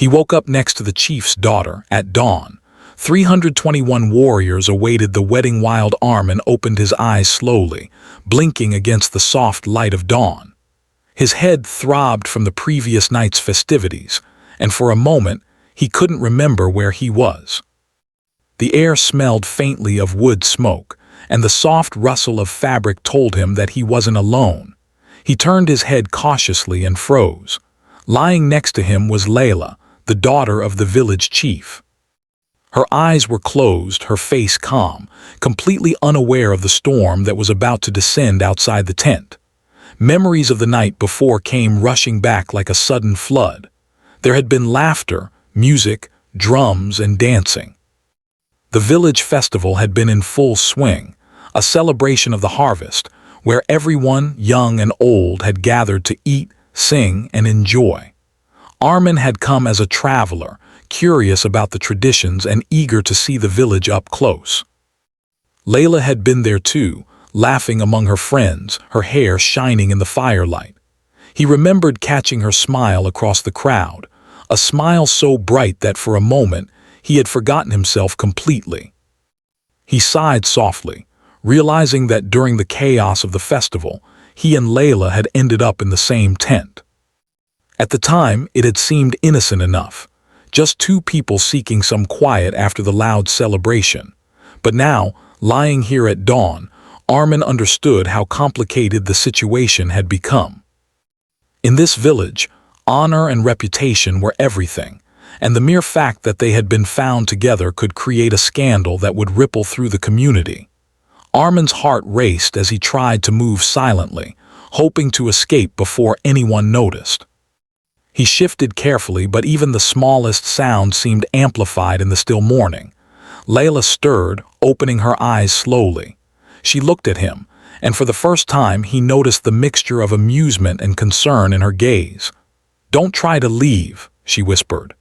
He woke up next to the chief's daughter at dawn. 321 warriors awaited the wedding wild Armin opened his eyes slowly, blinking against the soft light of dawn. His head throbbed from the previous night's festivities, and for a moment he couldn't remember where he was. The air smelled faintly of wood smoke, and the soft rustle of fabric told him that he wasn't alone. He turned his head cautiously and froze. Lying next to him was Layla, the daughter of the village chief. Her eyes were closed, her face calm, completely unaware of the storm that was about to descend outside the tent. Memories of the night before came rushing back like a sudden flood. There had been laughter, music, drums, and dancing. The village festival had been in full swing, a celebration of the harvest, where everyone, young and old, had gathered to eat, sing, and enjoy. Armin had come as a traveler, curious about the traditions and eager to see the village up close. Layla had been there too, laughing among her friends, her hair shining in the firelight. He remembered catching her smile across the crowd, a smile so bright that for a moment he had forgotten himself completely. He sighed softly, realizing that during the chaos of the festival, he and Layla had ended up in the same tent. At the time, it had seemed innocent enough, just two people seeking some quiet after the loud celebration. But now, lying here at dawn, Armin understood how complicated the situation had become. In this village, honor and reputation were everything, and the mere fact that they had been found together could create a scandal that would ripple through the community. Armin's heart raced as he tried to move silently, hoping to escape before anyone noticed. He shifted carefully, but even the smallest sound seemed amplified in the still morning. Layla stirred, opening her eyes slowly. She looked at him, and for the first time he noticed the mixture of amusement and concern in her gaze. "Don't try to leave," she whispered.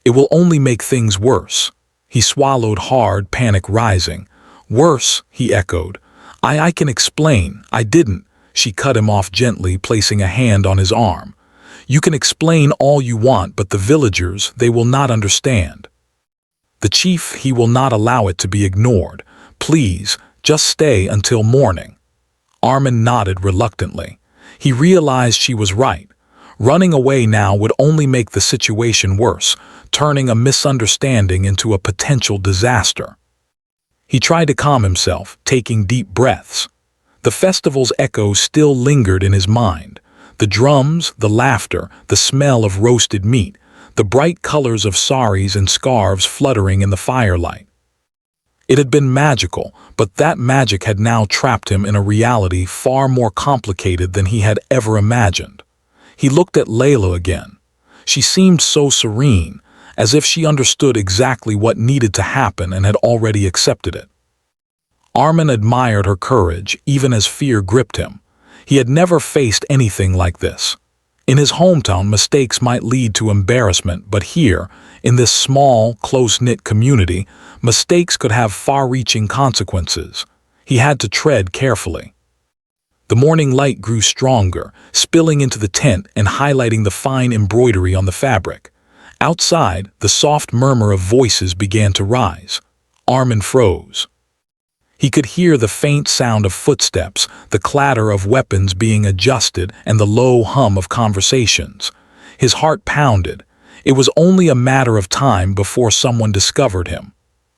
"It will only make things worse." He swallowed hard, panic rising. "Worse," he echoed. I can explain. I didn't." She cut him off gently, placing a hand on his arm. "You can explain all you want, but the villagers, they will not understand. The chief, he will not allow it to be ignored. Please, just stay until morning." Armin nodded reluctantly. He realized she was right. Running away now would only make the situation worse, turning a misunderstanding into a potential disaster. He tried to calm himself, taking deep breaths. The festival's echoes still lingered in his mind. The drums, the laughter, the smell of roasted meat, the bright colors of saris and scarves fluttering in the firelight. It had been magical, but that magic had now trapped him in a reality far more complicated than he had ever imagined. He looked at Layla again. She seemed so serene, as if she understood exactly what needed to happen and had already accepted it. Armin admired her courage, even as fear gripped him. He had never faced anything like this. In his hometown, mistakes might lead to embarrassment, but here, in this small, close-knit community, mistakes could have far-reaching consequences. He had to tread carefully. The morning light grew stronger, spilling into the tent and highlighting the fine embroidery on the fabric. Outside, the soft murmur of voices began to rise. Armin froze. He could hear the faint sound of footsteps, the clatter of weapons being adjusted, and the low hum of conversations. His heart pounded. It was only a matter of time before someone discovered him.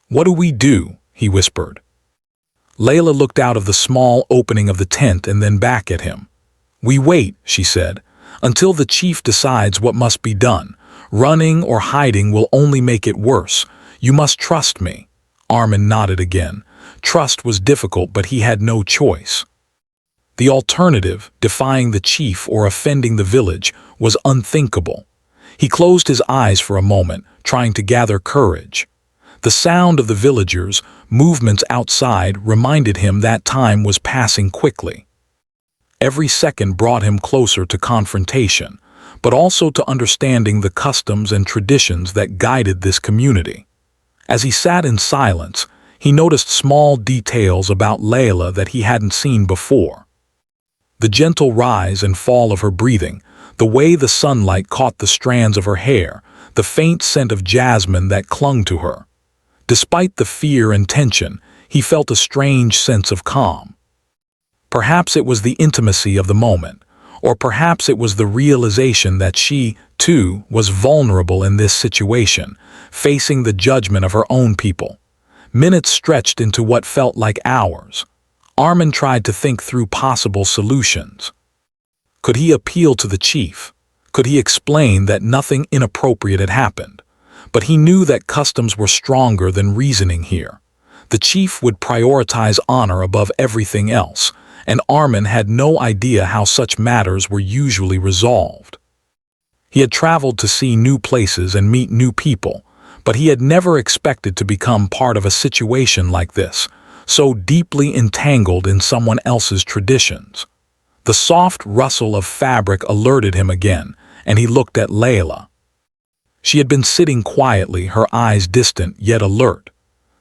"What do we do?" he whispered. Layla looked out of the small opening of the tent and then back at him. "We wait," she said, "until the chief decides what must be done. Running or hiding will only make it worse. You must trust me." Armin nodded again. Trust was difficult, but he had no choice. The alternative, defying the chief or offending the village, was unthinkable. He closed his eyes for a moment, trying to gather courage. The sound of the villagers' movements outside reminded him that time was passing quickly. Every second brought him closer to confrontation, but also to understanding the customs and traditions that guided this community. As he sat in silence, he noticed small details about Layla that he hadn't seen before. The gentle rise and fall of her breathing, The way the sunlight caught the strands of her hair, the faint scent of jasmine that clung to her. Despite the fear and tension, he felt a strange sense of calm. Perhaps it was the intimacy of the moment, or perhaps it was the realization that she, too, was vulnerable in this situation, facing the judgment of her own people. Minutes stretched into what felt like hours. Armin tried to think through possible solutions. Could he appeal to the chief? Could he explain that nothing inappropriate had happened? But he knew that customs were stronger than reasoning here. The chief would prioritize honor above everything else, and Armin had no idea how such matters were usually resolved. He had traveled to see new places and meet new people, but he had never expected to become part of a situation like this, so deeply entangled in someone else's traditions. The soft rustle of fabric alerted him again, and he looked at Layla. She had been sitting quietly, her eyes distant yet alert.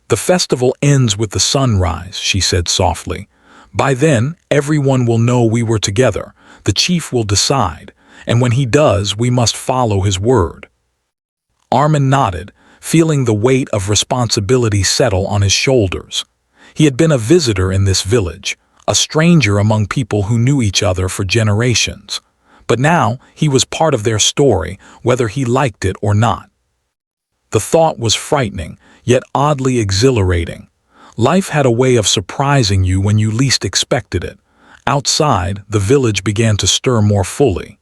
"The festival ends with the sunrise," she said softly. "By then, everyone will know we were together. The chief will decide, and when he does, we must follow his word." Armin nodded, feeling the weight of responsibility settle on his shoulders. He had been a visitor in this village, a stranger among people who knew each other for generations. But now he was part of their story, whether he liked it or not. The thought was frightening, yet oddly exhilarating. Life had a way of surprising you when you least expected it. Outside, the village began to stir more fully.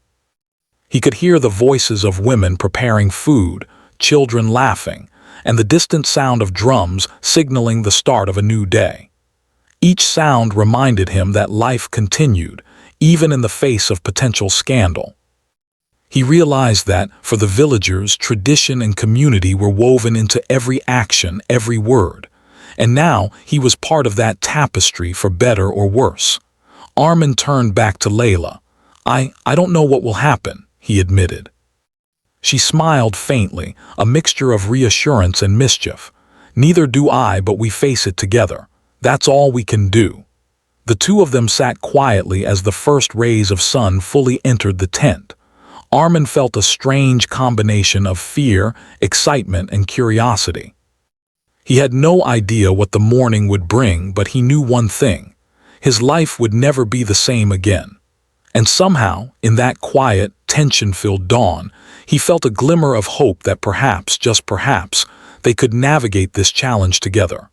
He could hear the voices of women preparing food, children laughing, and the distant sound of drums signaling the start of a new day. Each sound reminded him that life continued, even in the face of potential scandal. He realized that, for the villagers, tradition and community were woven into every action, every word. And now he was part of that tapestry, for better or worse. Armin turned back to Layla. I don't know what will happen," he admitted. She smiled faintly, a mixture of reassurance and mischief. "Neither do I, but we face it together. That's all we can do." The two of them sat quietly as the first rays of sun fully entered the tent. Armin felt a strange combination of fear, excitement, and curiosity. He had no idea what the morning would bring, but he knew one thing: his life would never be the same again. And somehow, in that quiet, tension-filled dawn, he felt a glimmer of hope that perhaps, just perhaps, they could navigate this challenge together.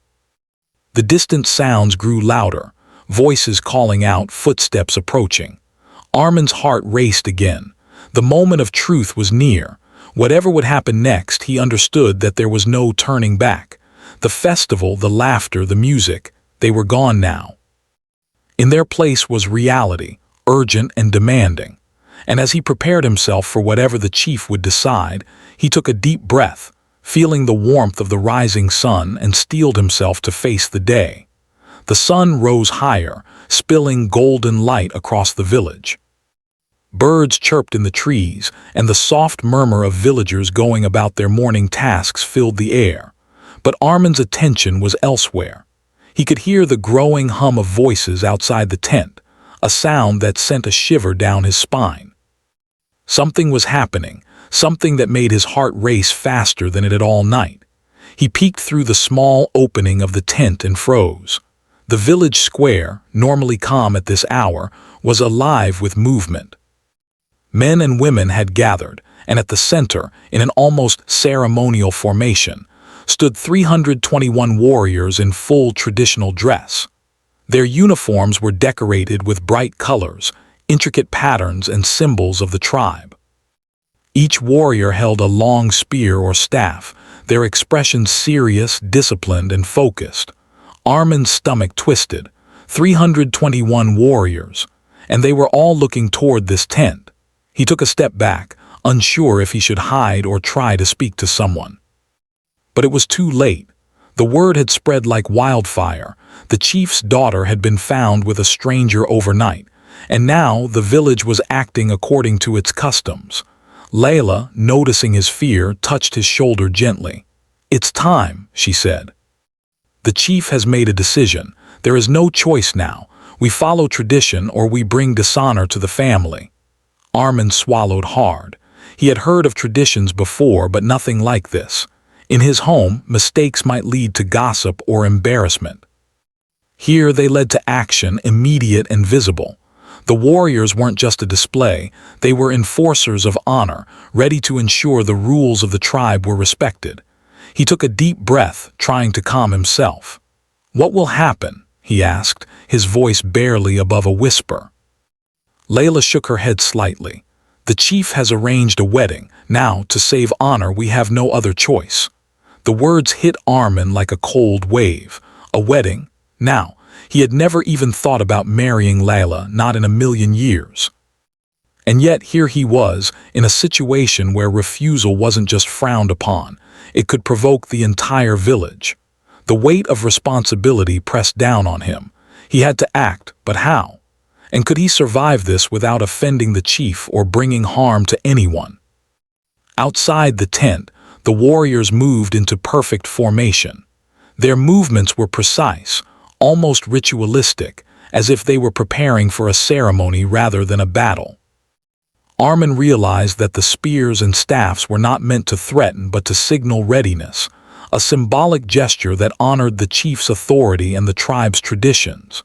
The distant sounds grew louder, voices calling out, footsteps approaching. Armin's heart raced again. The moment of truth was near. Whatever would happen next, he understood that there was no turning back. The festival, the laughter, the music, they were gone now. In their place was reality, urgent and demanding. And as he prepared himself for whatever the chief would decide, he took a deep breath, feeling the warmth of the rising sun, and steeled himself to face the day. The sun rose higher, spilling golden light across the village. Birds chirped in the trees, and the soft murmur of villagers going about their morning tasks filled the air. But Armin's attention was elsewhere. He could hear the growing hum of voices outside the tent, a sound that sent a shiver down his spine. Something was happening, something that made his heart race faster than it had all night. He peeked through the small opening of the tent and froze. The village square, normally calm at this hour, was alive with movement. Men and women had gathered, and at the center, in an almost ceremonial formation, stood 321 warriors in full traditional dress. Their uniforms were decorated with bright colors, intricate patterns, and symbols of the tribe. Each warrior held a long spear or staff, their expressions serious, disciplined, and focused. Armin's stomach twisted. 321 warriors, and they were all looking toward this tent. He took a step back, unsure if he should hide or try to speak to someone. But it was too late. The word had spread like wildfire. The chief's daughter had been found with a stranger overnight, and now the village was acting according to its customs. Layla, noticing his fear, touched his shoulder gently. "It's time," she said. "The chief has made a decision. There is no choice now. We follow tradition or we bring dishonor to the family." Armin swallowed hard. He had heard of traditions before, but nothing like this. In his home, mistakes might lead to gossip or embarrassment. Here they led to action, immediate and visible. The warriors weren't just a display, they were enforcers of honor, ready to ensure the rules of the tribe were respected. He took a deep breath, trying to calm himself. "What will happen?" he asked, his voice barely above a whisper. Layla shook her head slightly. "The chief has arranged a wedding. Now, to save honor, we have no other choice." The words hit Armin like a cold wave. A wedding? Now, he had never even thought about marrying Layla, not in a million years. And yet here he was, in a situation where refusal wasn't just frowned upon. It could provoke the entire village. The weight of responsibility pressed down on him. He had to act, but how? And could he survive this without offending the chief or bringing harm to anyone? Outside the tent, the warriors moved into perfect formation. Their movements were precise, almost ritualistic, as if they were preparing for a ceremony rather than a battle. Armin realized that the spears and staffs were not meant to threaten but to signal readiness, a symbolic gesture that honored the chief's authority and the tribe's traditions.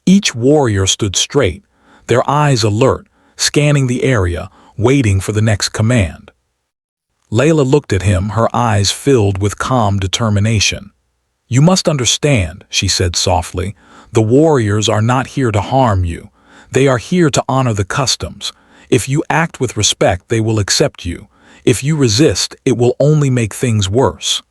Each warrior stood straight, their eyes alert, scanning the area, waiting for the next command. Layla looked at him, her eyes filled with calm determination. "You must understand," she said softly, "the warriors are not here to harm you. They are here to honor the customs. If you act with respect, they will accept you. If you resist, it will only make things worse."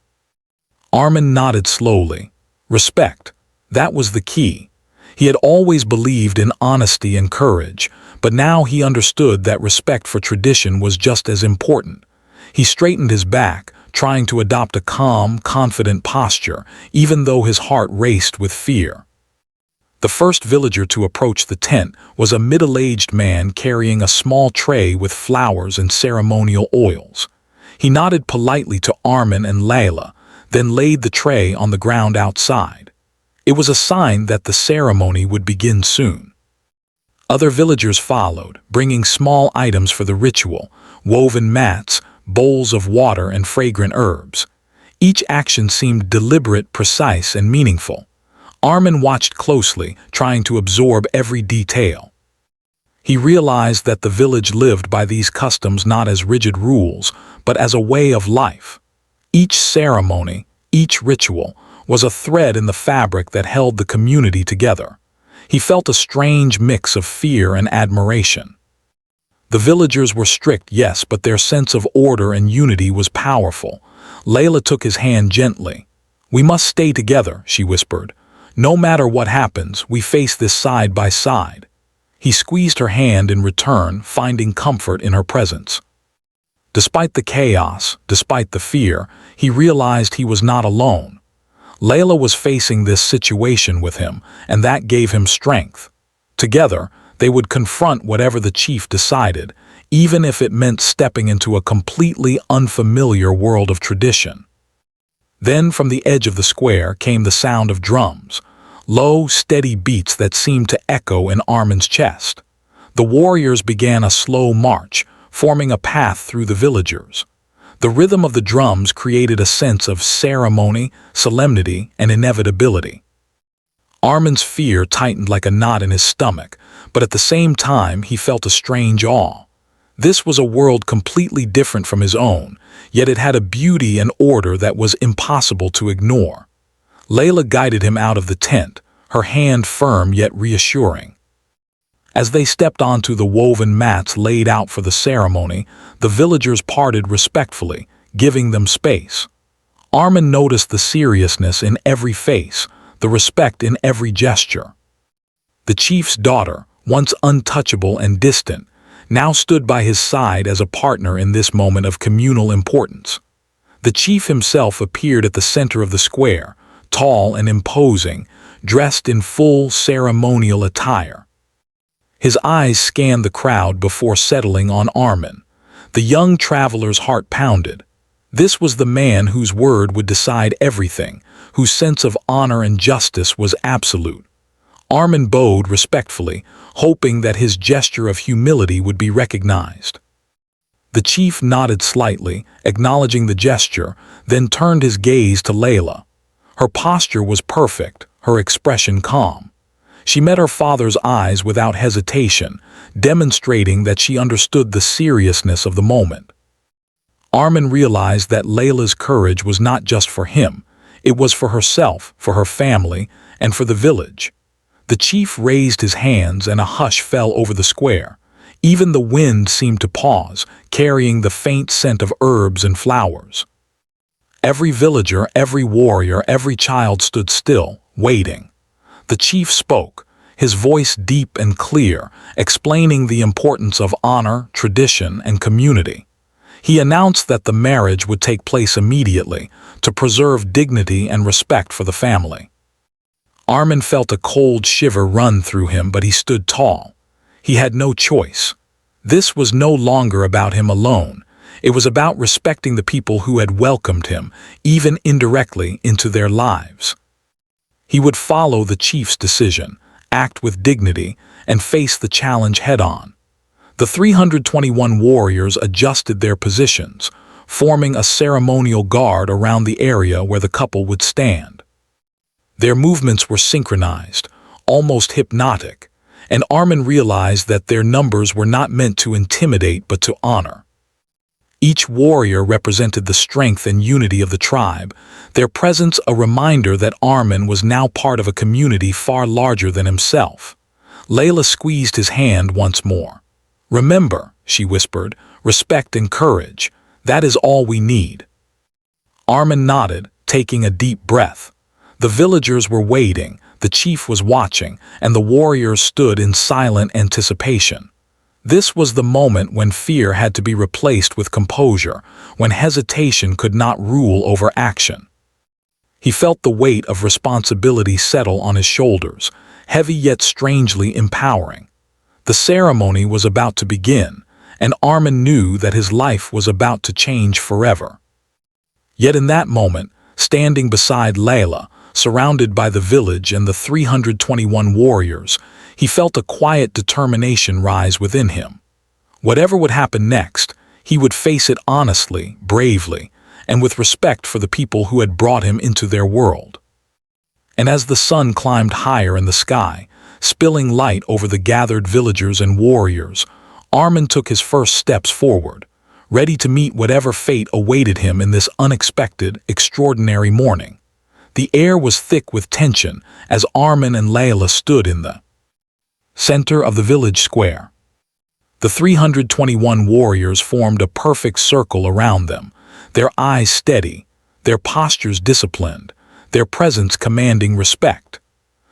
Armin nodded slowly. Respect. That was the key. He had always believed in honesty and courage, but now he understood that respect for tradition was just as important. He straightened his back, trying to adopt a calm, confident posture, even though his heart raced with fear. The first villager to approach the tent was a middle-aged man carrying a small tray with flowers and ceremonial oils. He nodded politely to Armin and Layla, then laid the tray on the ground outside. It was a sign that the ceremony would begin soon. Other villagers followed, bringing small items for the ritual, woven mats, bowls of water, and fragrant herbs. Each action seemed deliberate, precise, and meaningful. Armin watched closely, trying to absorb every detail. He realized that the village lived by these customs not as rigid rules, but as a way of life. Each ceremony, each ritual, was a thread in the fabric that held the community together. He felt a strange mix of fear and admiration. The villagers were strict, yes, but their sense of order and unity was powerful. Layla took his hand gently. "We must stay together," she whispered. "No matter what happens, we face this side by side." He squeezed her hand in return, finding comfort in her presence. Despite the chaos, despite the fear, he realized he was not alone. Layla was facing this situation with him, and that gave him strength. Together, they would confront whatever the chief decided, even if it meant stepping into a completely unfamiliar world of tradition. Then from the edge of the square came the sound of drums, low, steady beats that seemed to echo in Armin's chest. The warriors began a slow march, forming a path through the villagers. The rhythm of the drums created a sense of ceremony, solemnity, and inevitability. Armin's fear tightened like a knot in his stomach, but at the same time he felt a strange awe. This was a world completely different from his own, yet it had a beauty and order that was impossible to ignore. Layla guided him out of the tent, her hand firm yet reassuring. As they stepped onto the woven mats laid out for the ceremony, the villagers parted respectfully, giving them space. Armin noticed the seriousness in every face, the respect in every gesture. The chief's daughter, once untouchable and distant, now stood by his side as a partner in this moment of communal importance. The chief himself appeared at the center of the square, tall and imposing, dressed in full ceremonial attire. His eyes scanned the crowd before settling on Armin. The young traveler's heart pounded. This was the man whose word would decide everything, whose sense of honor and justice was absolute. Armin bowed respectfully, hoping that his gesture of humility would be recognized. The chief nodded slightly, acknowledging the gesture, then turned his gaze to Layla. Her posture was perfect, her expression calm. She met her father's eyes without hesitation, demonstrating that she understood the seriousness of the moment. Armin realized that Layla's courage was not just for him, it was for herself, for her family, and for the village. The chief raised his hands and a hush fell over the square. Even the wind seemed to pause, carrying the faint scent of herbs and flowers. Every villager, every warrior, every child stood still, waiting. The chief spoke, his voice deep and clear, explaining the importance of honor, tradition, and community. He announced that the marriage would take place immediately, to preserve dignity and respect for the family. Armin felt a cold shiver run through him, but he stood tall. He had no choice. This was no longer about him alone. It was about respecting the people who had welcomed him, even indirectly, into their lives. He would follow the chief's decision, act with dignity, and face the challenge head-on. The 321 warriors adjusted their positions, forming a ceremonial guard around the area where the couple would stand. Their movements were synchronized, almost hypnotic, and Armin realized that their numbers were not meant to intimidate but to honor. Each warrior represented the strength and unity of the tribe, their presence a reminder that Armin was now part of a community far larger than himself. Layla squeezed his hand once more. "Remember," she whispered, "respect and courage. That is all we need." Armin nodded, taking a deep breath. The villagers were waiting, the chief was watching, and the warriors stood in silent anticipation. This was the moment when fear had to be replaced with composure, when hesitation could not rule over action. He felt the weight of responsibility settle on his shoulders, heavy yet strangely empowering. The ceremony was about to begin, and Armin knew that his life was about to change forever. Yet in that moment, standing beside Layla, surrounded by the village and the 321 warriors, he felt a quiet determination rise within him. Whatever would happen next, he would face it honestly, bravely, and with respect for the people who had brought him into their world. And as the sun climbed higher in the sky, spilling light over the gathered villagers and warriors, Armin took his first steps forward, ready to meet whatever fate awaited him in this unexpected, extraordinary morning. The air was thick with tension as Armin and Layla stood in the center of the village square. The 321 warriors formed a perfect circle around them, their eyes steady, their postures disciplined, their presence commanding respect.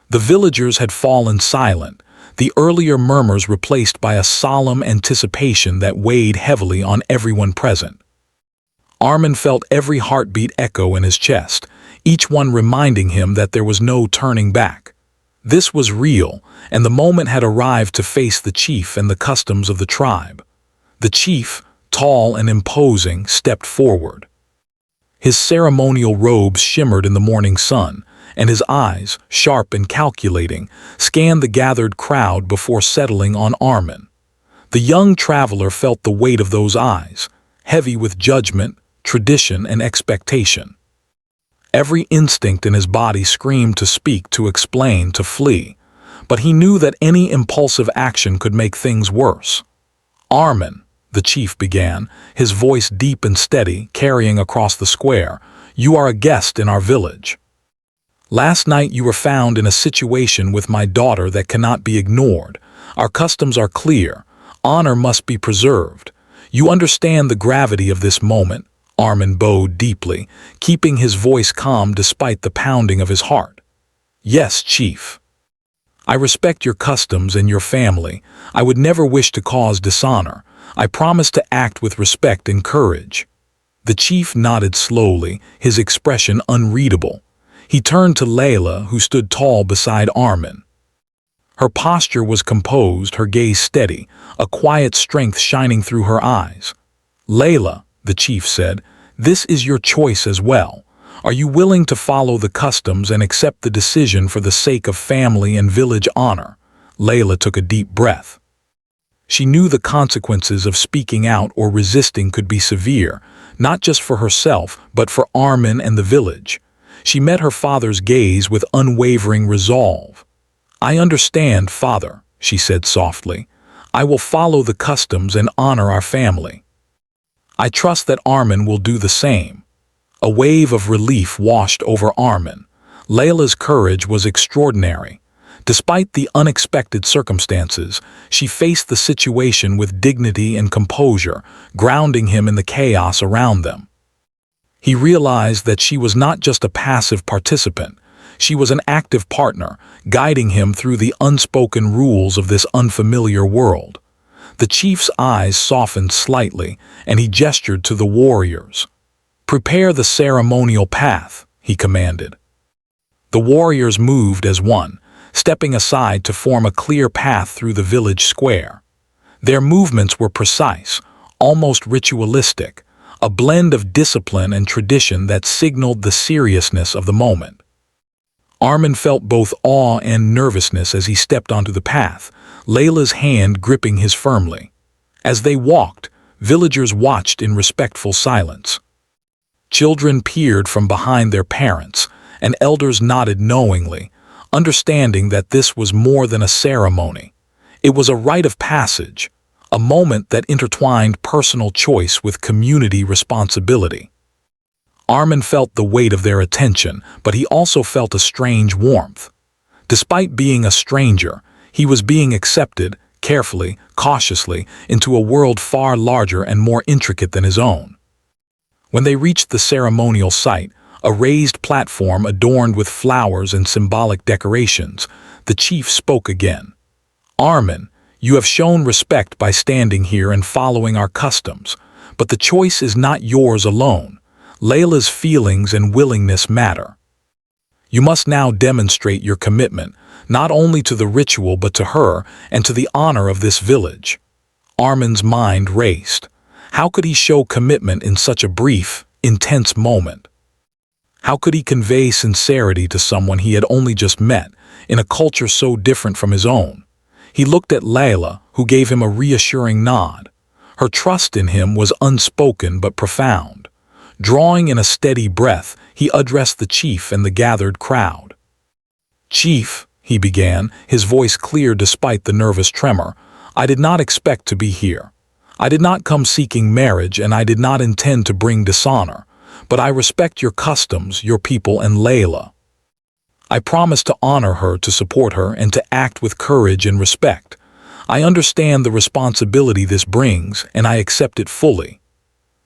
The villagers had fallen silent, the earlier murmurs replaced by a solemn anticipation that weighed heavily on everyone present. Armin felt every heartbeat echo in his chest, each one reminding him that there was no turning back. This was real, and the moment had arrived to face the chief and the customs of the tribe. The chief, tall and imposing, stepped forward. His ceremonial robes shimmered in the morning sun, and his eyes, sharp and calculating, scanned the gathered crowd before settling on Armin. The young traveler felt the weight of those eyes, heavy with judgment, tradition, and expectation. Every instinct in his body screamed to speak, to explain, to flee, but he knew that any impulsive action could make things worse. "Armin," the chief began, his voice deep and steady, carrying across the square, "you are a guest in our village. Last night you were found in a situation with my daughter that cannot be ignored. Our customs are clear. Honor must be preserved. You understand the gravity of this moment." Armin bowed deeply, keeping his voice calm despite the pounding of his heart. "Yes, chief. I respect your customs and your family. I would never wish to cause dishonor. I promise to act with respect and courage." The chief nodded slowly, his expression unreadable. He turned to Layla, who stood tall beside Armin. Her posture was composed, her gaze steady, a quiet strength shining through her eyes. "Layla," the chief said, "this is your choice as well. Are you willing to follow the customs and accept the decision for the sake of family and village honor? Layla took a deep breath. She knew the consequences of speaking out or resisting could be severe, not just for herself, but for Armin and the village. She met her father's gaze with unwavering resolve. "I understand, father," she said softly. "I will follow the customs and honor our family. I trust that Armin will do the same." A wave of relief washed over Armin. Layla's courage was extraordinary. Despite the unexpected circumstances, she faced the situation with dignity and composure, grounding him in the chaos around them. He realized that she was not just a passive participant. She was an active partner, guiding him through the unspoken rules of this unfamiliar world. The chief's eyes softened slightly, and he gestured to the warriors. "Prepare the ceremonial path," he commanded. The warriors moved as one, stepping aside to form a clear path through the village square. Their movements were precise, almost ritualistic, a blend of discipline and tradition that signaled the seriousness of the moment. Armin felt both awe and nervousness as he stepped onto the path, Layla's hand gripping his firmly. As they walked, villagers watched in respectful silence. Children peered from behind their parents, and elders nodded knowingly, understanding that this was more than a ceremony. It was a rite of passage, a moment that intertwined personal choice with community responsibility. Armin felt the weight of their attention, but he also felt a strange warmth. Despite being a stranger, he was being accepted, carefully, cautiously, into a world far larger and more intricate than his own. When they reached the ceremonial site, a raised platform adorned with flowers and symbolic decorations, the chief spoke again. "Armin, you have shown respect by standing here and following our customs, but the choice is not yours alone. Layla's feelings and willingness matter. You must now demonstrate your commitment, not only to the ritual but to her and to the honor of this village." Armin's mind raced. How could he show commitment in such a brief, intense moment? How could he convey sincerity to someone he had only just met, in a culture so different from his own? He looked at Layla, who gave him a reassuring nod. Her trust in him was unspoken but profound. Drawing in a steady breath, he addressed the chief and the gathered crowd. "Chief," he began, his voice clear despite the nervous tremor, "I did not expect to be here. I did not come seeking marriage, and I did not intend to bring dishonor. But I respect your customs, your people, and Layla. I promise to honor her, to support her, and to act with courage and respect. I understand the responsibility this brings, and I accept it fully."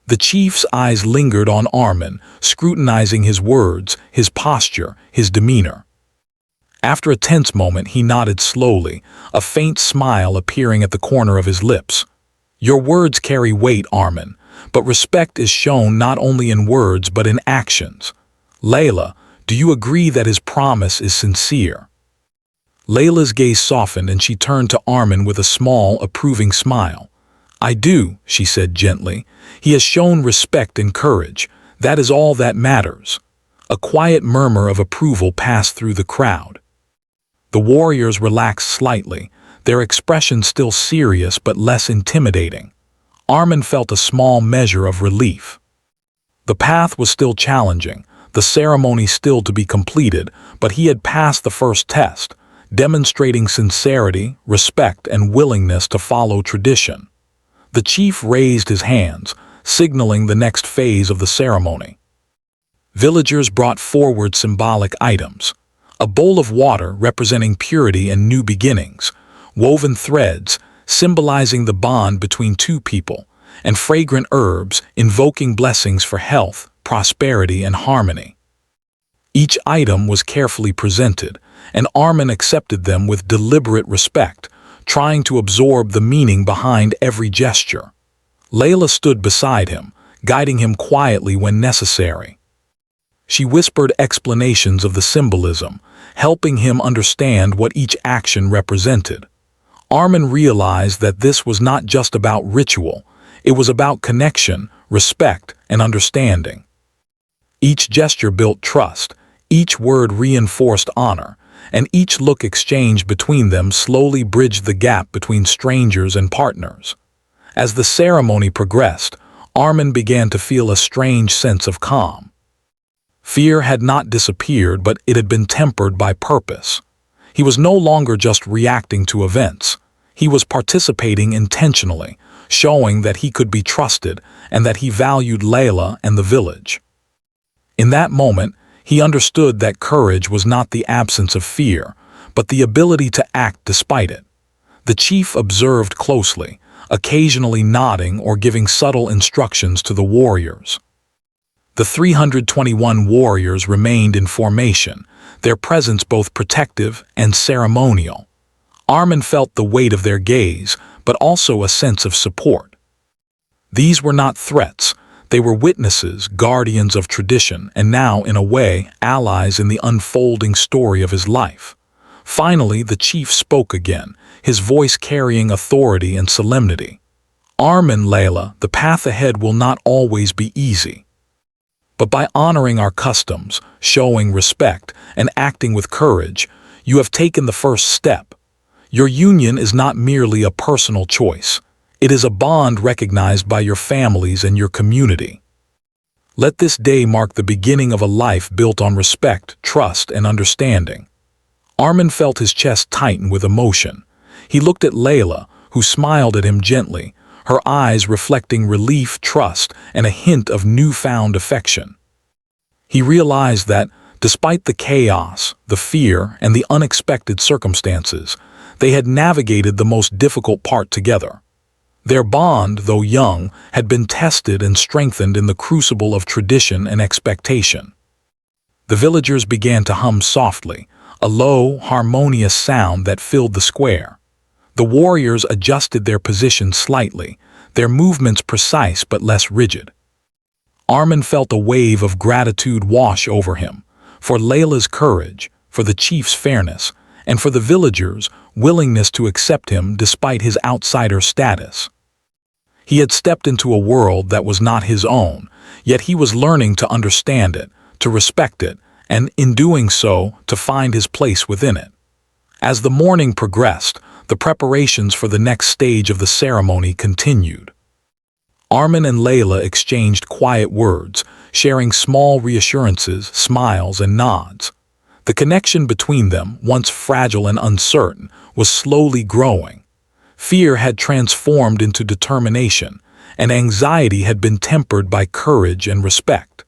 The chief's eyes lingered on Armin, scrutinizing his words, his posture, his demeanor. After a tense moment, he nodded slowly, a faint smile appearing at the corner of his lips. "Your words carry weight, Armin, but respect is shown not only in words but in actions. Layla, do you agree that his promise is sincere?" Layla's gaze softened and she turned to Armin with a small, approving smile. "I do," she said gently. "He has shown respect and courage. That is all that matters." A quiet murmur of approval passed through the crowd. The warriors relaxed slightly, their expression still serious but less intimidating. Armin felt a small measure of relief. The path was still challenging, the ceremony still to be completed, but he had passed the first test, demonstrating sincerity, respect, and willingness to follow tradition. The chief raised his hands, signaling the next phase of the ceremony. Villagers brought forward symbolic items: a bowl of water representing purity and new beginnings, woven threads symbolizing the bond between two people, and fragrant herbs invoking blessings for health, prosperity, and harmony. Each item was carefully presented, and Armin accepted them with deliberate respect, trying to absorb the meaning behind every gesture. Layla stood beside him, guiding him quietly when necessary. She whispered explanations of the symbolism, helping him understand what each action represented. Armin realized that this was not just about ritual, it was about connection, respect, and understanding. Each gesture built trust, each word reinforced honor, and each look exchanged between them slowly bridged the gap between strangers and partners. As the ceremony progressed, Armin began to feel a strange sense of calm. Fear had not disappeared, but it had been tempered by purpose. He was no longer just reacting to events. He was participating intentionally, showing that he could be trusted and that he valued Layla and the village. In that moment, he understood that courage was not the absence of fear, but the ability to act despite it. The chief observed closely, occasionally nodding or giving subtle instructions to the warriors. The 321 warriors remained in formation, their presence both protective and ceremonial. Armin felt the weight of their gaze, but also a sense of support. These were not threats. They were witnesses, guardians of tradition, and now, in a way, allies in the unfolding story of his life. Finally, the chief spoke again, his voice carrying authority and solemnity. "Armin, Layla, the path ahead will not always be easy. But by honoring our customs, showing respect, and acting with courage, you have taken the first step. Your union is not merely a personal choice. It is a bond recognized by your families and your community. Let this day mark the beginning of a life built on respect, trust, and understanding." Armin felt his chest tighten with emotion. He looked at Layla, who smiled at him gently, her eyes reflecting relief, trust, and a hint of newfound affection. He realized that, despite the chaos, the fear, and the unexpected circumstances, they had navigated the most difficult part together. Their bond, though young, had been tested and strengthened in the crucible of tradition and expectation. The villagers began to hum softly, a low, harmonious sound that filled the square. The warriors adjusted their positions slightly, their movements precise but less rigid. Armin felt a wave of gratitude wash over him, for Layla's courage, for the chief's fairness, and for the villagers' willingness to accept him despite his outsider status. He had stepped into a world that was not his own, yet he was learning to understand it, to respect it, and in doing so, to find his place within it. As the morning progressed, the preparations for the next stage of the ceremony continued. Armin and Layla exchanged quiet words, sharing small reassurances, smiles, and nods. The connection between them, once fragile and uncertain, was slowly growing. Fear had transformed into determination, and anxiety had been tempered by courage and respect.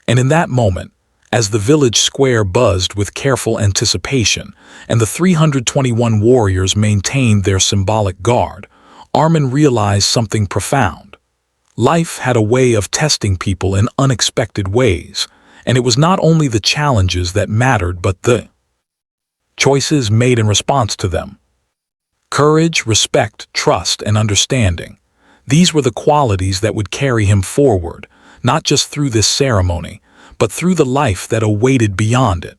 And in that moment, as the village square buzzed with careful anticipation, and the 321 warriors maintained their symbolic guard, Armin realized something profound. Life had a way of testing people in unexpected ways, and it was not only the challenges that mattered but the choices made in response to them. Courage, respect, trust, and understanding. These were the qualities that would carry him forward, not just through this ceremony, but through the life that awaited beyond it.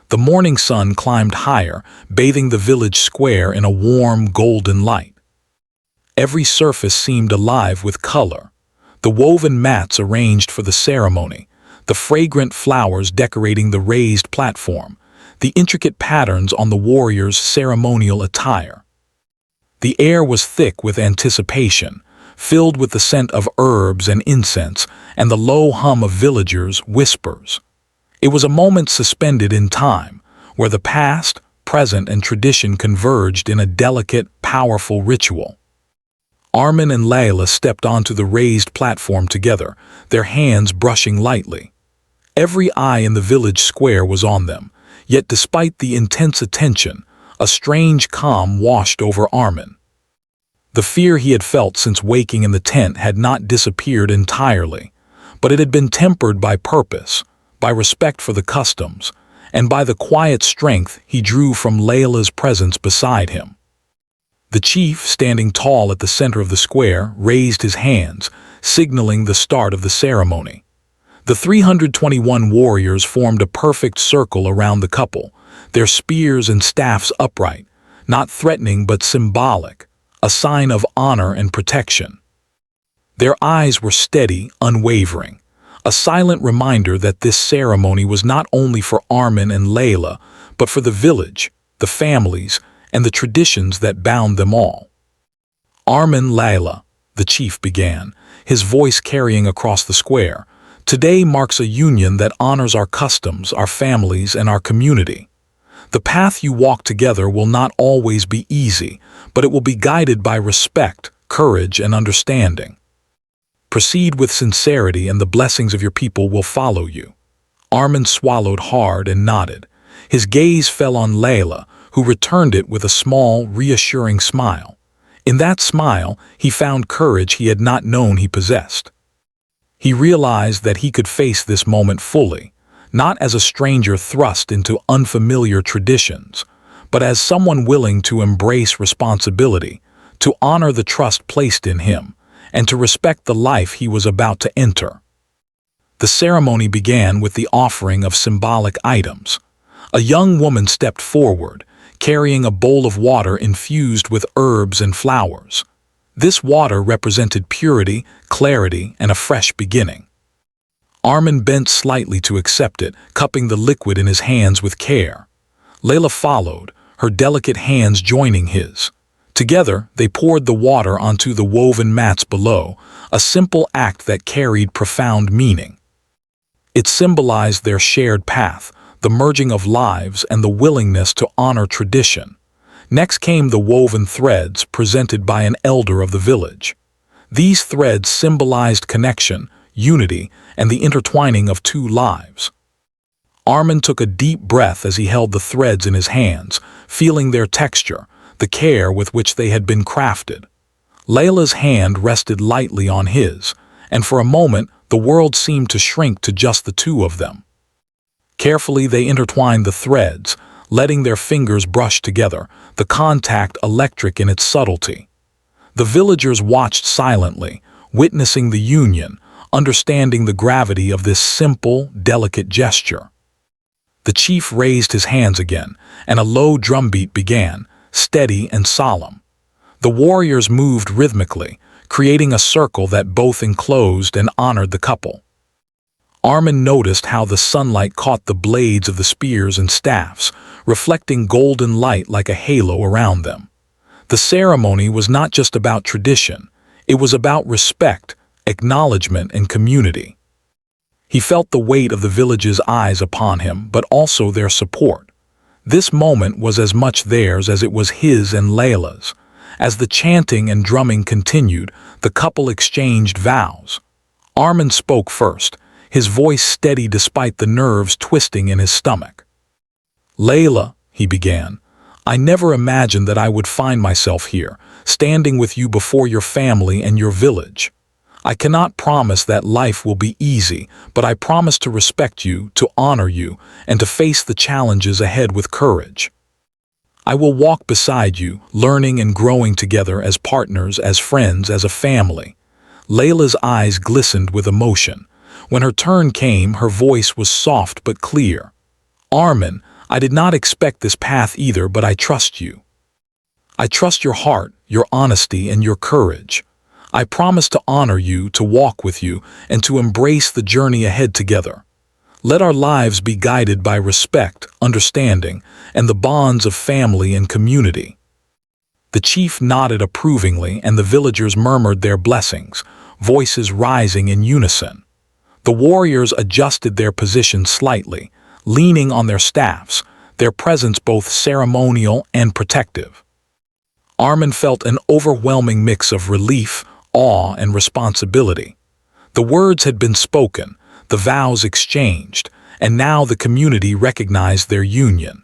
The morning sun climbed higher, bathing the village square in a warm, golden light. Every surface seemed alive with color. The woven mats arranged for the ceremony, the fragrant flowers decorating the raised platform, the intricate patterns on the warriors' ceremonial attire. The air was thick with anticipation, filled with the scent of herbs and incense, and the low hum of villagers' whispers. It was a moment suspended in time, where the past, present, and tradition converged in a delicate, powerful ritual. Armin and Layla stepped onto the raised platform together, their hands brushing lightly. Every eye in the village square was on them, yet despite the intense attention, a strange calm washed over Armin. The fear he had felt since waking in the tent had not disappeared entirely, but it had been tempered by purpose, by respect for the customs, and by the quiet strength he drew from Layla's presence beside him. The chief, standing tall at the center of the square, raised his hands, signaling the start of the ceremony. The 321 warriors formed a perfect circle around the couple, their spears and staffs upright, not threatening but symbolic, a sign of honor and protection. Their eyes were steady, unwavering, a silent reminder that this ceremony was not only for Armin and Layla, but for the village, the families, and the traditions that bound them all. Armin Layla, the chief began, his voice carrying across the square. Today marks a union that honors our customs, our families, and our community. The path you walk together will not always be easy, but it will be guided by respect, courage, and understanding. Proceed with sincerity and the blessings of your people will follow you. Armin swallowed hard and nodded. His gaze fell on Layla, who returned it with a small, reassuring smile. In that smile, he found courage he had not known he possessed. He realized that he could face this moment fully, not as a stranger thrust into unfamiliar traditions, but as someone willing to embrace responsibility, to honor the trust placed in him, and to respect the life he was about to enter. The ceremony began with the offering of symbolic items. A young woman stepped forward, carrying a bowl of water infused with herbs and flowers. This water represented purity, clarity, and a fresh beginning. Armin bent slightly to accept it, cupping the liquid in his hands with care. Layla followed, her delicate hands joining his. Together, they poured the water onto the woven mats below, a simple act that carried profound meaning. It symbolized their shared path, the merging of lives and the willingness to honor tradition. Next came the woven threads presented by an elder of the village. These threads symbolized connection, unity, and the intertwining of two lives. Armin took a deep breath as he held the threads in his hands, feeling their texture, the care with which they had been crafted. Layla's hand rested lightly on his, and for a moment the world seemed to shrink to just the two of them. Carefully they intertwined the threads, letting their fingers brush together, the contact electric in its subtlety. The villagers watched silently, witnessing the union, understanding the gravity of this simple, delicate gesture. The chief raised his hands again, and a low drumbeat began, steady and solemn. The warriors moved rhythmically, creating a circle that both enclosed and honored the couple. Armin noticed how the sunlight caught the blades of the spears and staffs, reflecting golden light like a halo around them. The ceremony was not just about tradition, it was about respect, acknowledgement, and community. He felt the weight of the village's eyes upon him, but also their support. This moment was as much theirs as it was his and Layla's. As the chanting and drumming continued, the couple exchanged vows. Armin spoke first, his voice steady despite the nerves twisting in his stomach. "Layla," he began, "I never imagined that I would find myself here, standing with you before your family and your village. I cannot promise that life will be easy, but I promise to respect you, to honor you, and to face the challenges ahead with courage. I will walk beside you, learning and growing together as partners, as friends, as a family." Layla's eyes glistened with emotion. When her turn came, her voice was soft but clear. "Armin, I did not expect this path either, but I trust you. I trust your heart, your honesty, and your courage. I promise to honor you, to walk with you, and to embrace the journey ahead together. Let our lives be guided by respect, understanding, and the bonds of family and community." The chief nodded approvingly, and the villagers murmured their blessings, voices rising in unison. The warriors adjusted their positions slightly, leaning on their staffs, their presence both ceremonial and protective. Armin felt an overwhelming mix of relief, awe, and responsibility. The words had been spoken, the vows exchanged, and now the community recognized their union.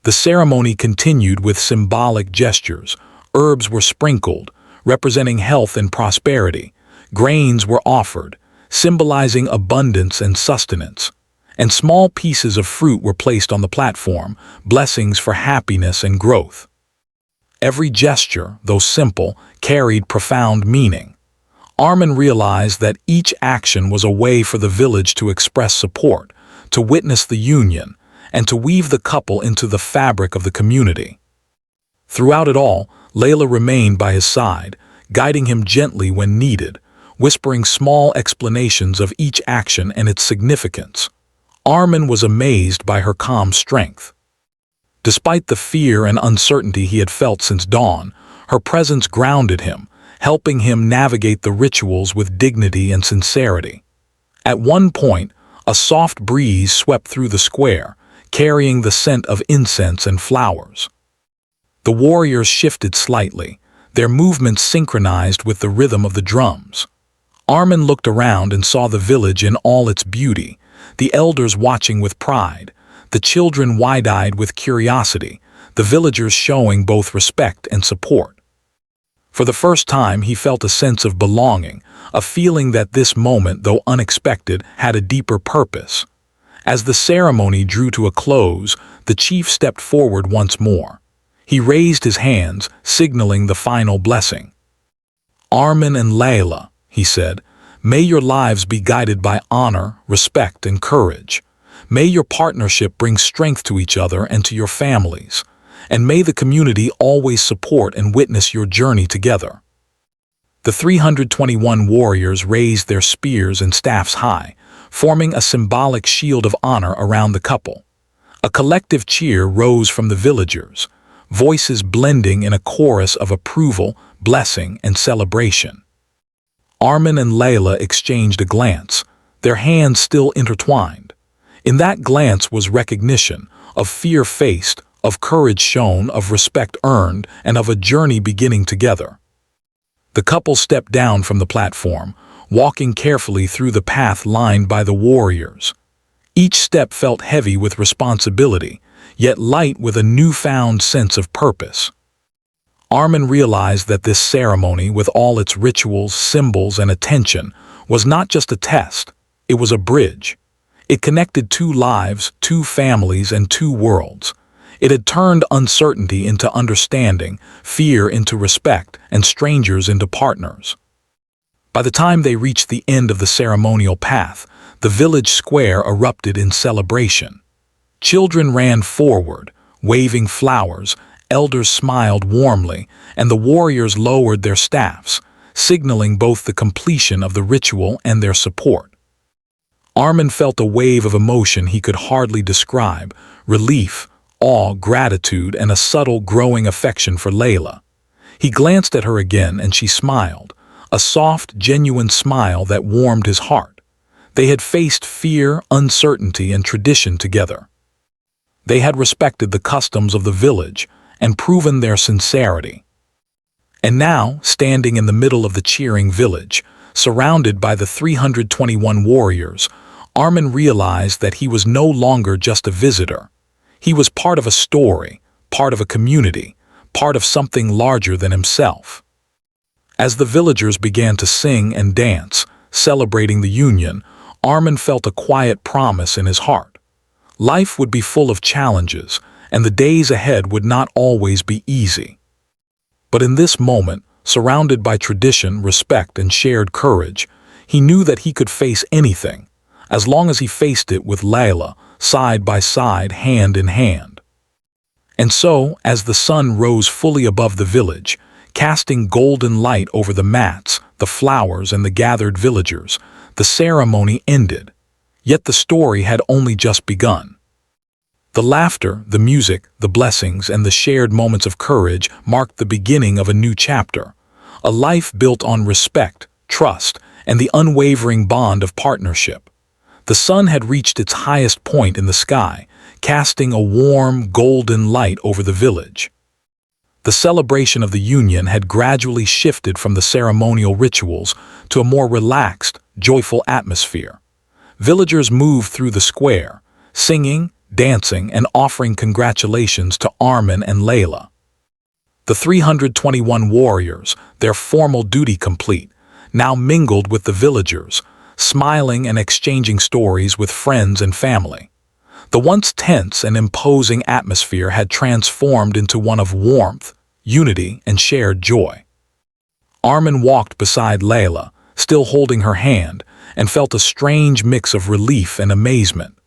The ceremony continued with symbolic gestures. Herbs were sprinkled, representing health and prosperity. Grains were offered, symbolizing abundance and sustenance. And small pieces of fruit were placed on the platform, blessings for happiness and growth. Every gesture, though simple, carried profound meaning. Armin realized that each action was a way for the village to express support, to witness the union, and to weave the couple into the fabric of the community. Throughout it all, Layla remained by his side, guiding him gently when needed, whispering small explanations of each action and its significance. Armin was amazed by her calm strength. Despite the fear and uncertainty he had felt since dawn, her presence grounded him, helping him navigate the rituals with dignity and sincerity. At one point, a soft breeze swept through the square, carrying the scent of incense and flowers. The warriors shifted slightly, their movements synchronized with the rhythm of the drums. Armin looked around and saw the village in all its beauty, the elders watching with pride, the children wide-eyed with curiosity, the villagers showing both respect and support. For the first time, he felt a sense of belonging, a feeling that this moment, though unexpected, had a deeper purpose. As the ceremony drew to a close, the chief stepped forward once more. He raised his hands, signaling the final blessing. "Armin and Layla," he said, "may your lives be guided by honor, respect, and courage. May your partnership bring strength to each other and to your families. And may the community always support and witness your journey together." The 321 warriors raised their spears and staffs high, forming a symbolic shield of honor around the couple. A collective cheer rose from the villagers, voices blending in a chorus of approval, blessing, and celebration. Armin and Layla exchanged a glance, their hands still intertwined. In that glance was recognition, of fear faced, of courage shown, of respect earned, and of a journey beginning together. The couple stepped down from the platform, walking carefully through the path lined by the warriors. Each step felt heavy with responsibility, yet light with a newfound sense of purpose. Armin realized that this ceremony, with all its rituals, symbols, and attention, was not just a test, it was a bridge. It connected two lives, two families, and two worlds. It had turned uncertainty into understanding, fear into respect, and strangers into partners. By the time they reached the end of the ceremonial path, the village square erupted in celebration. Children ran forward, waving flowers, elders smiled warmly, and the warriors lowered their staffs, signaling both the completion of the ritual and their support. Armin felt a wave of emotion he could hardly describe: relief, awe, gratitude, and a subtle growing affection for Layla. He glanced at her again and she smiled, a soft, genuine smile that warmed his heart. They had faced fear, uncertainty, and tradition together. They had respected the customs of the village and proven their sincerity. And now, standing in the middle of the cheering village, surrounded by the 321 warriors, Armin realized that he was no longer just a visitor. He was part of a story, part of a community, part of something larger than himself. As the villagers began to sing and dance, celebrating the union, Armin felt a quiet promise in his heart. Life would be full of challenges, and the days ahead would not always be easy. But in this moment, surrounded by tradition, respect, and shared courage, he knew that he could face anything, as long as he faced it with Layla, side by side, hand in hand. And so, as the sun rose fully above the village, casting golden light over the mats, the flowers, and the gathered villagers, the ceremony ended. Yet the story had only just begun. The laughter, the music, the blessings, and the shared moments of courage marked the beginning of a new chapter, a life built on respect, trust, and the unwavering bond of partnership. The sun had reached its highest point in the sky, casting a warm, golden light over the village. The celebration of the union had gradually shifted from the ceremonial rituals to a more relaxed, joyful atmosphere. Villagers moved through the square, singing, dancing, and offering congratulations to Armin and Layla. The 321 warriors, their formal duty complete, now mingled with the villagers, smiling and exchanging stories with friends and family. The once tense and imposing atmosphere had transformed into one of warmth, unity, and shared joy. Armin walked beside Layla, still holding her hand, and felt a strange mix of relief and amazement.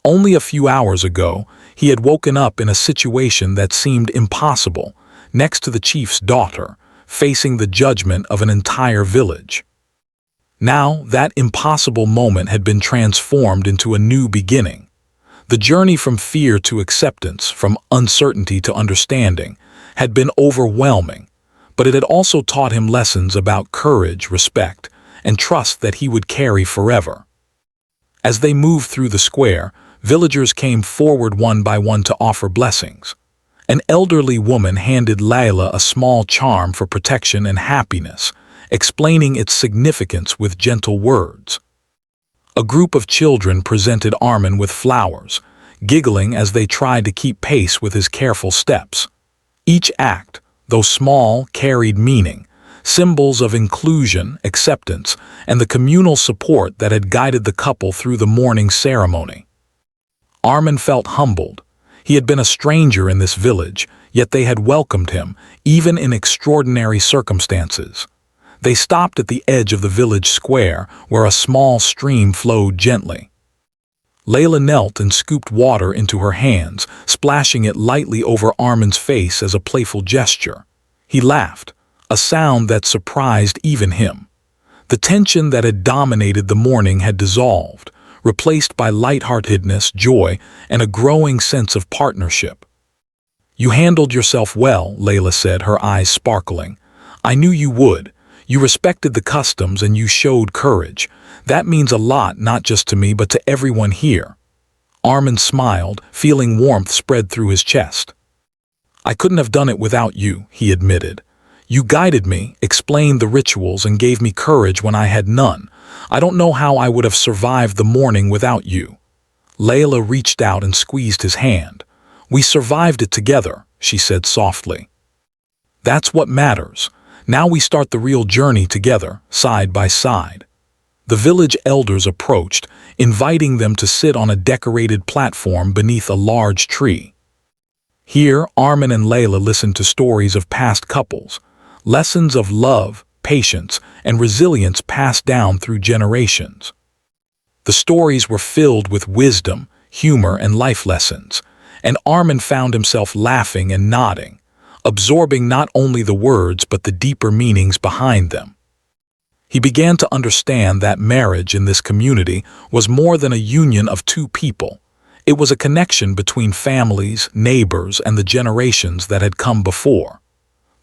Only a few hours ago, he had woken up in a situation that seemed impossible, next to the chief's daughter, facing the judgment of an entire village. Now, that impossible moment had been transformed into a new beginning. The journey from fear to acceptance, from uncertainty to understanding, had been overwhelming, but it had also taught him lessons about courage, respect, and trust that he would carry forever. As they moved through the square, villagers came forward one by one to offer blessings. An elderly woman handed Layla a small charm for protection and happiness, explaining its significance with gentle words. A group of children presented Armin with flowers, giggling as they tried to keep pace with his careful steps. Each act, though small, carried meaning, symbols of inclusion, acceptance, and the communal support that had guided the couple through the mourning ceremony. Armin felt humbled. He had been a stranger in this village, yet they had welcomed him, even in extraordinary circumstances. They stopped at the edge of the village square, where a small stream flowed gently. Layla knelt and scooped water into her hands, splashing it lightly over Armin's face as a playful gesture. He laughed, a sound that surprised even him. The tension that had dominated the morning had dissolved, replaced by lightheartedness, joy, and a growing sense of partnership. "You handled yourself well," Layla said, her eyes sparkling. "I knew you would. You respected the customs and you showed courage. That means a lot, not just to me, but to everyone here." Armin smiled, feeling warmth spread through his chest. "I couldn't have done it without you," he admitted. "You guided me, explained the rituals, and gave me courage when I had none. I don't know how I would have survived the morning without you." Layla reached out and squeezed his hand. "We survived it together," she said softly. "That's what matters. Now we start the real journey together, side by side." The village elders approached, inviting them to sit on a decorated platform beneath a large tree. Here, Armin and Layla listened to stories of past couples, lessons of love, patience, and resilience passed down through generations. The stories were filled with wisdom, humor, and life lessons, and Armin found himself laughing and nodding, absorbing not only the words but the deeper meanings behind them. He began to understand that marriage in this community was more than a union of two people. It was a connection between families, neighbors, and the generations that had come before.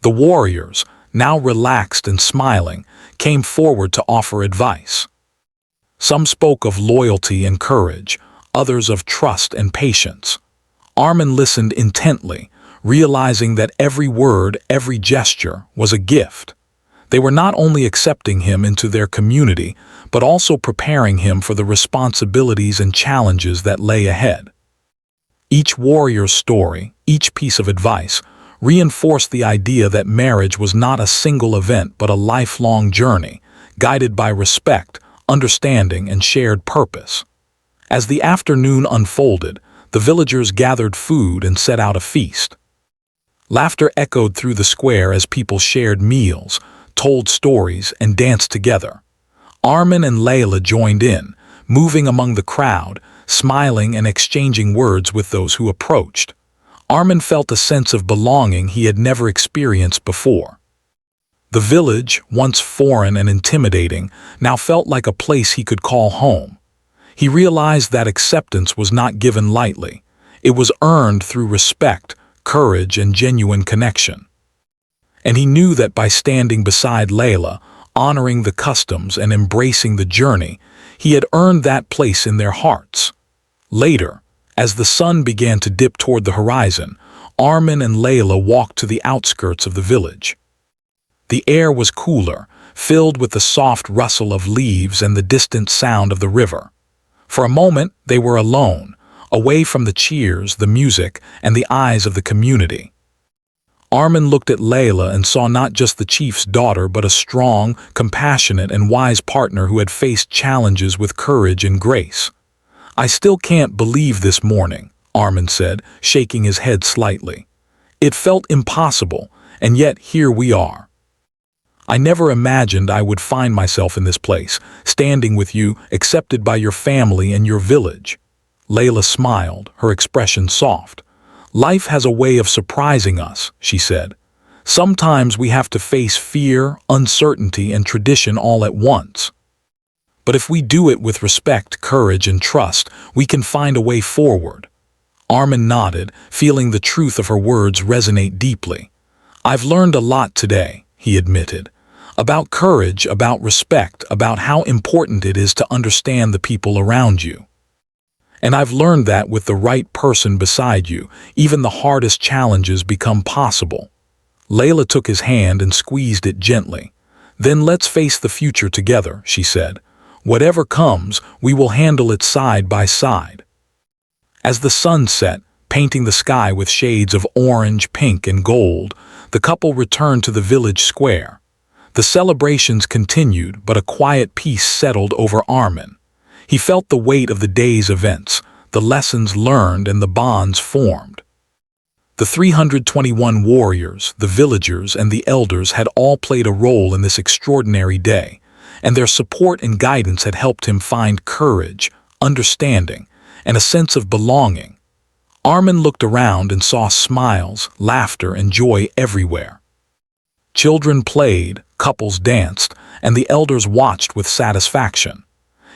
The warriors, now relaxed and smiling, came forward to offer advice. Some spoke of loyalty and courage, others of trust and patience. Armin listened intently, realizing that every word, every gesture was a gift. They were not only accepting him into their community, but also preparing him for the responsibilities and challenges that lay ahead. Each warrior's story, each piece of advice, reinforced the idea that marriage was not a single event but a lifelong journey, guided by respect, understanding, and shared purpose. As the afternoon unfolded, the villagers gathered food and set out a feast. Laughter echoed through the square as people shared meals, told stories, and danced together. Armin and Layla joined in, moving among the crowd, smiling and exchanging words with those who approached. Armin felt a sense of belonging he had never experienced before. The village, once foreign and intimidating, now felt like a place he could call home. He realized that acceptance was not given lightly. It was earned through respect, courage, and genuine connection. And he knew that by standing beside Layla, honoring the customs and embracing the journey, he had earned that place in their hearts. Later, as the sun began to dip toward the horizon, Armin and Layla walked to the outskirts of the village. The air was cooler, filled with the soft rustle of leaves and the distant sound of the river. For a moment, they were alone, away from the cheers, the music, and the eyes of the community. Armin looked at Layla and saw not just the chief's daughter, but a strong, compassionate, and wise partner who had faced challenges with courage and grace. "I still can't believe this morning," Armin said, shaking his head slightly. "It felt impossible, and yet here we are. I never imagined I would find myself in this place, standing with you, accepted by your family and your village." Layla smiled, her expression soft. "Life has a way of surprising us," she said. "Sometimes we have to face fear, uncertainty, and tradition all at once." But if we do it with respect, courage, and trust, we can find a way forward. Armin nodded, feeling the truth of her words resonate deeply. I've learned a lot today, he admitted. About courage, about respect, about how important it is to understand the people around you. And I've learned that with the right person beside you, even the hardest challenges become possible. Layla took his hand and squeezed it gently. Then let's face the future together, she said. Whatever comes, we will handle it side by side. As the sun set, painting the sky with shades of orange, pink, and gold, the couple returned to the village square. The celebrations continued, but a quiet peace settled over Armin. He felt the weight of the day's events, the lessons learned, and the bonds formed. The 321 warriors, the villagers, and the elders had all played a role in this extraordinary day, and their support and guidance had helped him find courage, understanding, and a sense of belonging. Armin looked around and saw smiles, laughter, and joy everywhere. Children played, couples danced, and the elders watched with satisfaction.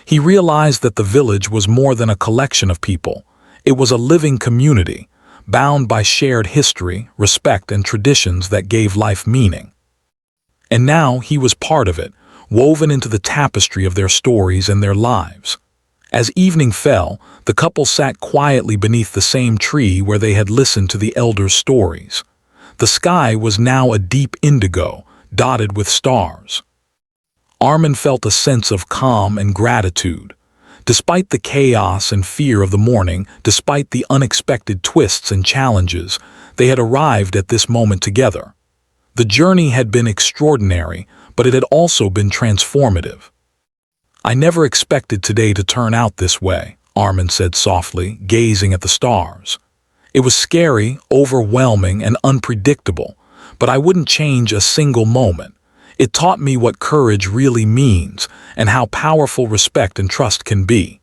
He realized that the village was more than a collection of people. It was a living community, bound by shared history, respect, and traditions that gave life meaning. And now he was part of it, woven into the tapestry of their stories and their lives. As evening fell, the couple sat quietly beneath the same tree where they had listened to the elders' stories. The sky was now a deep indigo, dotted with stars. Armin felt a sense of calm and gratitude. Despite the chaos and fear of the morning, despite the unexpected twists and challenges, they had arrived at this moment together. The journey had been extraordinary, but it had also been transformative. I never expected today to turn out this way, Armin said softly, gazing at the stars. It was scary, overwhelming, and unpredictable, but I wouldn't change a single moment. It taught me what courage really means and how powerful respect and trust can be.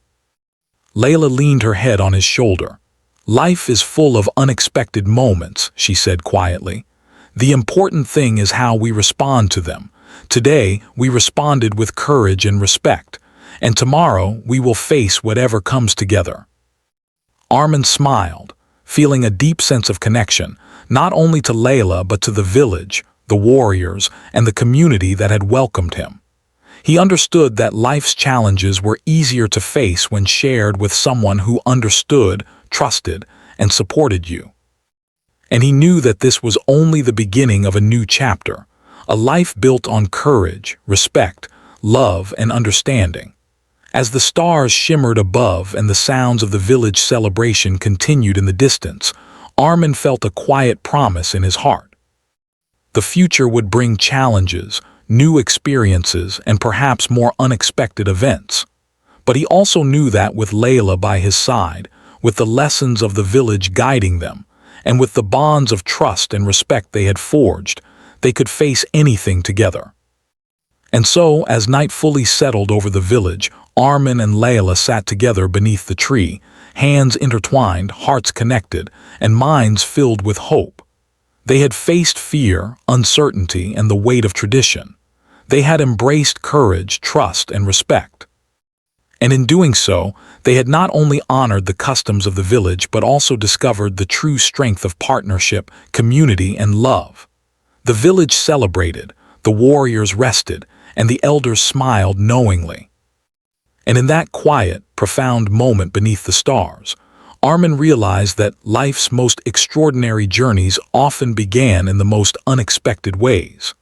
Layla leaned her head on his shoulder. Life is full of unexpected moments, she said quietly. The important thing is how we respond to them. Today, we responded with courage and respect, and tomorrow we will face whatever comes together. Armin smiled, feeling a deep sense of connection, not only to Layla but to the village, the warriors, and the community that had welcomed him. He understood that life's challenges were easier to face when shared with someone who understood, trusted, and supported you. And he knew that this was only the beginning of a new chapter, a life built on courage, respect, love, and understanding. As the stars shimmered above and the sounds of the village celebration continued in the distance, Armin felt a quiet promise in his heart. The future would bring challenges, new experiences, and perhaps more unexpected events. But he also knew that with Layla by his side, with the lessons of the village guiding them, and with the bonds of trust and respect they had forged, they could face anything together. And so, as night fully settled over the village, Armin and Layla sat together beneath the tree, hands intertwined, hearts connected, and minds filled with hope. They had faced fear, uncertainty, and the weight of tradition. They had embraced courage, trust, and respect. And in doing so, they had not only honored the customs of the village but also discovered the true strength of partnership, community, and love. The village celebrated, the warriors rested, and the elders smiled knowingly. And in that quiet, profound moment beneath the stars, Armin realized that life's most extraordinary journeys often began in the most unexpected ways.